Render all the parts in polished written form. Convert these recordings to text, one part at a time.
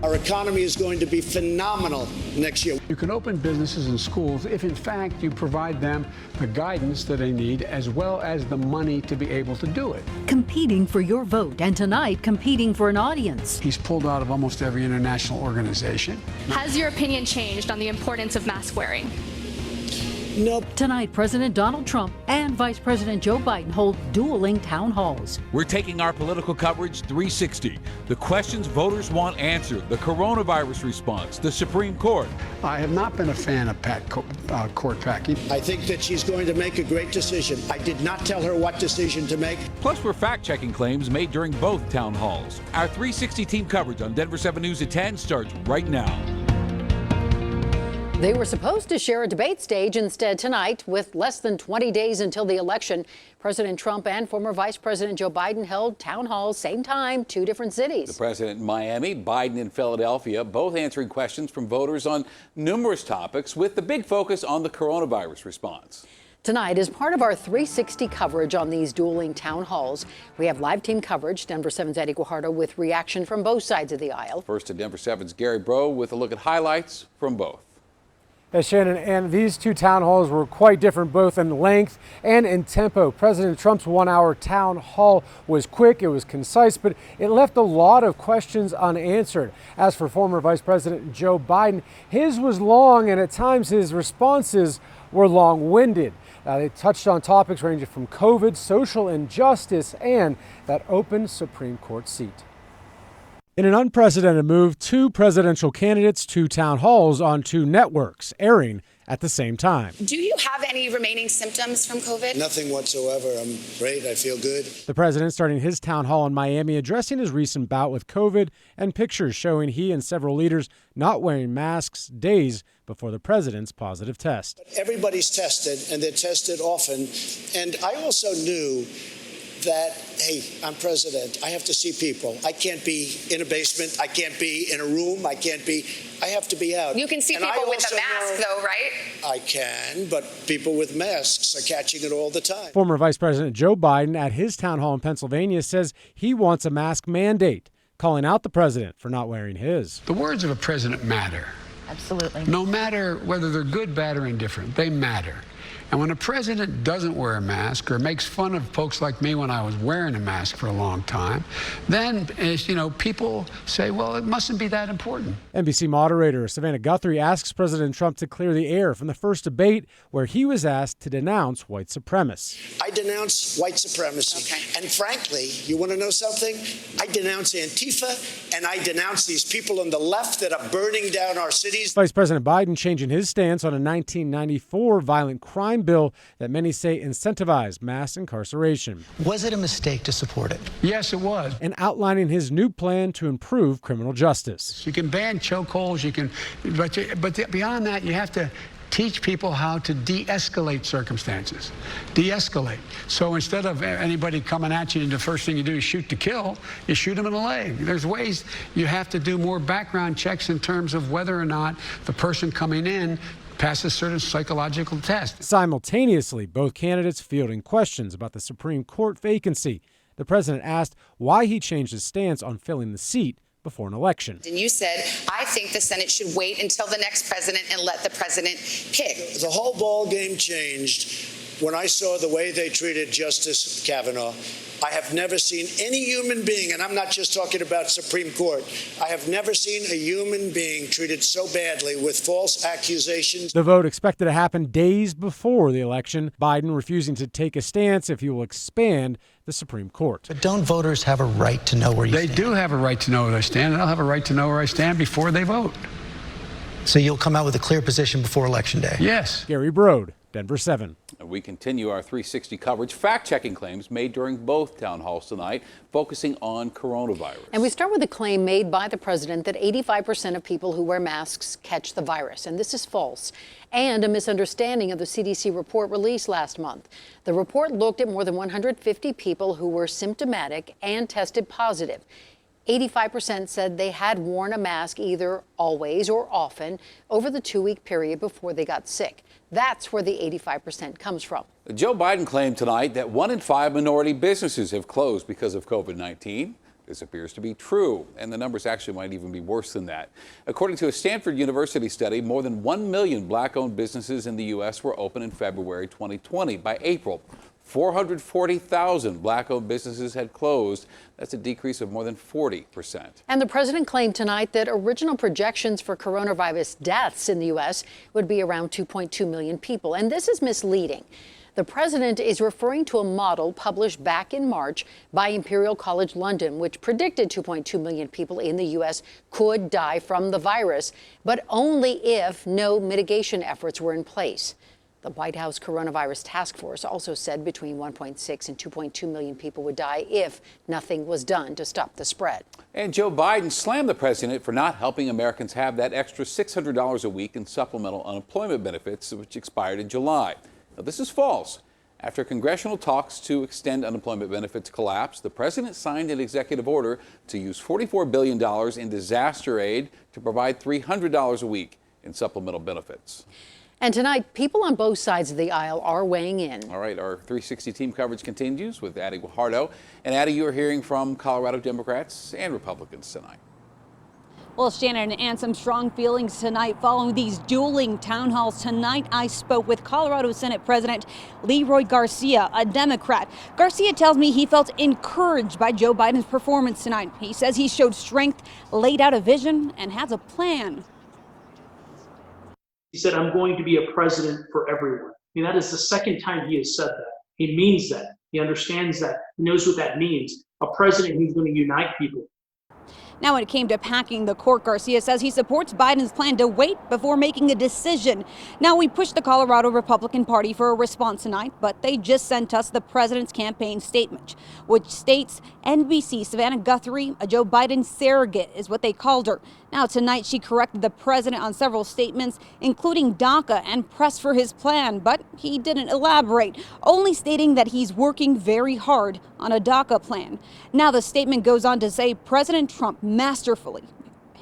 Our economy is going to be phenomenal next year. You can open businesses and schools if, in fact, you provide them the guidance that they need as well as the money to be able to do it. Competing for your vote, and tonight competing for an audience. He's pulled out of almost every international organization. Has your opinion changed on the importance of mask wearing? Nope. Tonight, President Donald Trump and Vice President Joe Biden hold dueling town halls. We're taking our political coverage 360. The questions voters want answered, the coronavirus response, the Supreme Court. I have not been a fan of court packing. I think that she's going to make a great decision. I did not tell her what decision to make. Plus, we're fact-checking claims made during both town halls. Our 360 team coverage on Denver7 News at 10 starts right now. They were supposed to share a debate stage instead tonight. With less than 20 days until the election, President Trump and former Vice President Joe Biden held town halls, same time, two different cities. The president in Miami, Biden in Philadelphia, both answering questions from voters on numerous topics, with the big focus on the coronavirus response. Tonight, as part of our 360 coverage on these dueling town halls, we have live team coverage. Denver7's Eddie Guajardo with reaction from both sides of the aisle. First to Denver7's Gary Bro with a look at highlights from both. Yes, Shannon, and these two town halls were quite different both in length and in tempo. President Trump's 1 hour town hall was quick, it was concise, but it left a lot of questions unanswered. As for former Vice President Joe Biden, his was long, and at times his responses were long-winded. They touched on topics ranging from COVID, social injustice, and that open Supreme Court seat. In an unprecedented move, two presidential candidates, two town halls on two networks, airing at the same time. Do you have any remaining symptoms from COVID? Nothing whatsoever. I'm great. I feel good. The president starting his town hall in Miami, addressing his recent bout with COVID, and pictures showing he and several leaders not wearing masks days before the president's positive test. Everybody's tested, and they're tested often. And I also knew that, hey, I'm president. I have to see people. I can't be in a basement. I can't be in a room. I have to be out. You can see people with a mask, though, right? I can, but people with masks are catching it all the time. Former Vice President Joe Biden at his town hall in Pennsylvania says he wants a mask mandate, calling out the president for not wearing his. The words of a president matter. Absolutely. No matter whether they're good, bad, or indifferent, they matter. And when a president doesn't wear a mask or makes fun of folks like me when I was wearing a mask for a long time, then, people say, well, it mustn't be that important. NBC moderator Savannah Guthrie asks President Trump to clear the air from the first debate where he was asked to denounce white supremacists. I denounce white supremacy. Okay. And frankly, you want to know something? I denounce Antifa, and I denounce these people on the left that are burning down our cities. Vice President Biden changing his stance on a 1994 violent crime bill that many say incentivized mass incarceration. Was it a mistake to support it? Yes, it was. And outlining his new plan to improve criminal justice. You can ban chokeholds, but beyond that, you have to teach people how to de-escalate circumstances. De-escalate. So instead of anybody coming at you and the first thing you do is shoot to kill, you shoot them in the leg. There's ways you have to do more background checks in terms of whether or not the person coming in passes certain psychological tests. Simultaneously, both candidates fielding questions about the Supreme Court vacancy. The president asked why he changed his stance on filling the seat before an election. And you said, I think the Senate should wait until the next president and let the president pick. The whole ball game changed when I saw the way they treated Justice Kavanaugh. I have never seen any human being, and I'm not just talking about Supreme Court, I have never seen a human being treated so badly with false accusations. The vote expected to happen days before the election, Biden refusing to take a stance if he will expand the Supreme Court. But don't voters have a right to know where you stand? They do have a right to know where they stand, and they'll have a right to know where I stand before they vote. So you'll come out with a clear position before Election Day? Yes. Gary Brode, Denver7. We continue our 360 coverage, fact-checking claims made during both town halls tonight, focusing on coronavirus. And we start with a claim made by the president that 85% of people who wear masks catch the virus. And this is false, and a misunderstanding of the CDC report released last month. The report looked at more than 150 people who were symptomatic and tested positive. 85% said they had worn a mask either always or often over the 2-week period before they got sick. That's where the 85% comes from. Joe Biden claimed tonight that 1 in 5 minority businesses have closed because of COVID-19. This appears to be true, and the numbers actually might even be worse than that. According to a Stanford University study, more than 1 million black-owned businesses in the U.S. were open in February 2020. By April, 440,000 black-owned businesses had closed. That's a decrease of more than 40%. And the president claimed tonight that original projections for coronavirus deaths in the U.S. would be around 2.2 million people, and this is misleading. The president is referring to a model published back in March by Imperial College London, which predicted 2.2 million people in the U.S. could die from the virus, but only if no mitigation efforts were in place. The White House Coronavirus Task Force also said between 1.6 and 2.2 million people would die if nothing was done to stop the spread. And Joe Biden slammed the president for not helping Americans have that extra $600 a week in supplemental unemployment benefits, which expired in July. Now, this is false. After congressional talks to extend unemployment benefits collapsed, the president signed an executive order to use $44 billion in disaster aid to provide $300 a week in supplemental benefits. And tonight, people on both sides of the aisle are weighing in. All right, our 360 team coverage continues with Addie Guajardo. And Addie, you are hearing from Colorado Democrats and Republicans tonight. Well, Shannon, and some strong feelings tonight following these dueling town halls. Tonight, I spoke with Colorado Senate President Leroy Garcia, a Democrat. Garcia tells me he felt encouraged by Joe Biden's performance tonight. He says he showed strength, laid out a vision, and has a plan. He said, I'm going to be a president for everyone. I mean, that is the second time he has said that. He means that. He understands that. He knows what that means. A president who's going to unite people. Now, when it came to packing the court, Garcia says he supports Biden's plan to wait before making a decision. Now, we pushed the Colorado Republican Party for a response tonight, but they just sent us the president's campaign statement, which states NBC Savannah Guthrie, a Joe Biden surrogate, is what they called her. Now, tonight, she corrected the president on several statements, including DACA, and pressed for his plan, but he didn't elaborate, only stating that he's working very hard on a DACA plan. Now, the statement goes on to say President Trump masterfully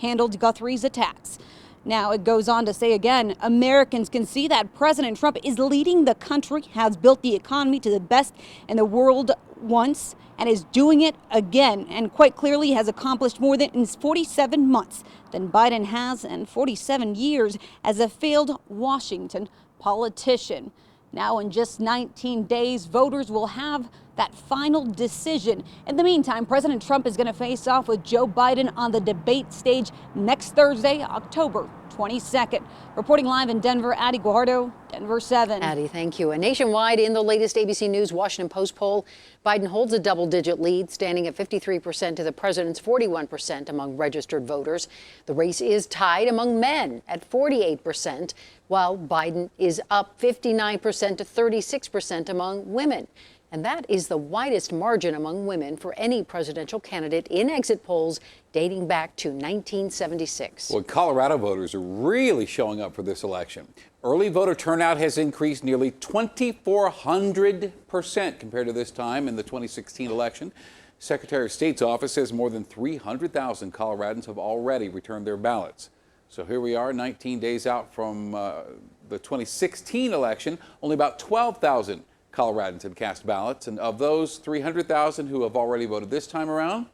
handled Guthrie's attacks. Now, it goes on to say again, Americans can see that President Trump is leading the country, has built the economy to the best in the world once, and is doing it again, and quite clearly has accomplished more than in 47 months than Biden has in 47 years as a failed Washington politician. Now, in just 19 days, voters will have that final decision. In the meantime, President Trump is going to face off with Joe Biden on the debate stage next Thursday, October 22nd. Reporting live in Denver, Addie Guajardo, Denver7. Addie, thank you. And nationwide, in the latest ABC News Washington Post poll, Biden holds a double-digit lead, standing at 53% to the president's 41% among registered voters. The race is tied among men at 48%, while Biden is up 59% to 36% among women. And that is the widest margin among women for any presidential candidate in exit polls dating back to 1976. Well, Colorado voters are really showing up for this election. Early voter turnout has increased nearly 2,400% compared to this time in the 2016 election. Secretary of State's office says more than 300,000 Coloradans have already returned their ballots. So here we are, 19 days out from the 2016 election. Only about 12,000 Coloradans had cast ballots, and of those 300,000 who have already voted this time around,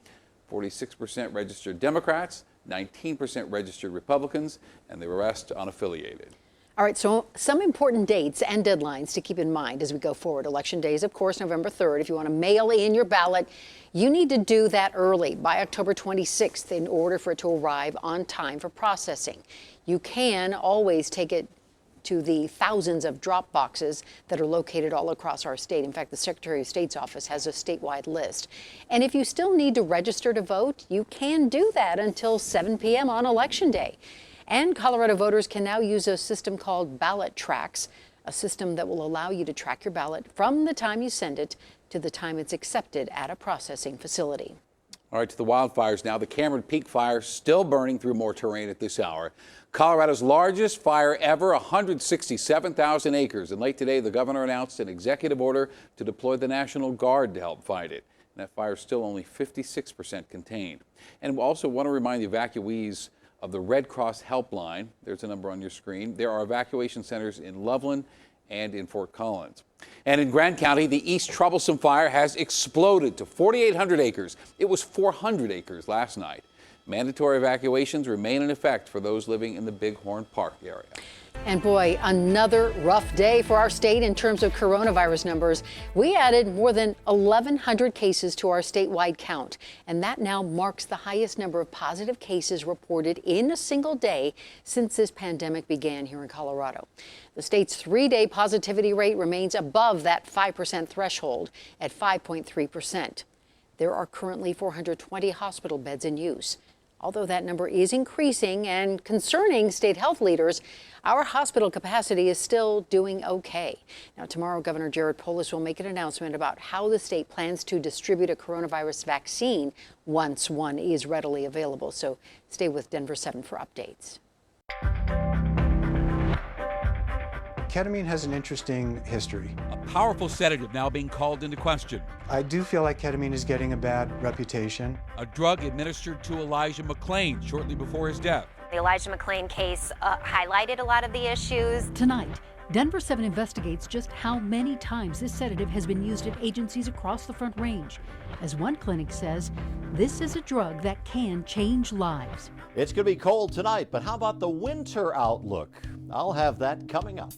46% registered Democrats, 19% registered Republicans, and the rest unaffiliated. All right, so some important dates and deadlines to keep in mind as we go forward. Election day is, of course, November 3rd. If you want to mail in your ballot, you need to do that early, by October 26th, in order for it to arrive on time for processing. You can always take it to the thousands of drop boxes that are located all across our state. In fact, the Secretary of State's office has a statewide list. And if you still need to register to vote, you can do that until 7 p.m. on Election Day. And Colorado voters can now use a system called Ballot Tracks, a system that will allow you to track your ballot from the time you send it to the time it's accepted at a processing facility. All right, to the wildfires now. The Cameron Peak fire still burning through more terrain at this hour. Colorado's largest fire ever, 167,000 acres. And late today, the governor announced an executive order to deploy the National Guard to help fight it. And that fire is still only 56% contained. And we also want to remind the evacuees of the Red Cross helpline. There's a number on your screen. There are evacuation centers in Loveland and in Fort Collins. And in Grant County, the East Troublesome Fire has exploded to 4,800 acres. It was 400 acres last night. Mandatory evacuations remain in effect for those living in the Bighorn Park area. And boy, another rough day for our state in terms of coronavirus numbers. We added more than 1,100 cases to our statewide count, and that now marks the highest number of positive cases reported in a single day since this pandemic began here in Colorado. The state's 3-day positivity rate remains above that 5% threshold at 5.3%. There are currently 420 hospital beds in use. Although that number is increasing and concerning state health leaders, our hospital capacity is still doing okay. Now, tomorrow, Governor Jared Polis will make an announcement about how the state plans to distribute a coronavirus vaccine once one is readily available. So stay with Denver7 for updates. Ketamine has an interesting history. A powerful sedative now being called into question. I do feel like ketamine is getting a bad reputation. A drug administered to Elijah McClain shortly before his death. The Elijah McClain case highlighted a lot of the issues. Tonight, Denver7 investigates just how many times this sedative has been used at agencies across the Front Range. As one clinic says, this is a drug that can change lives. It's going to be cold tonight, but how about the winter outlook? I'll have that coming up.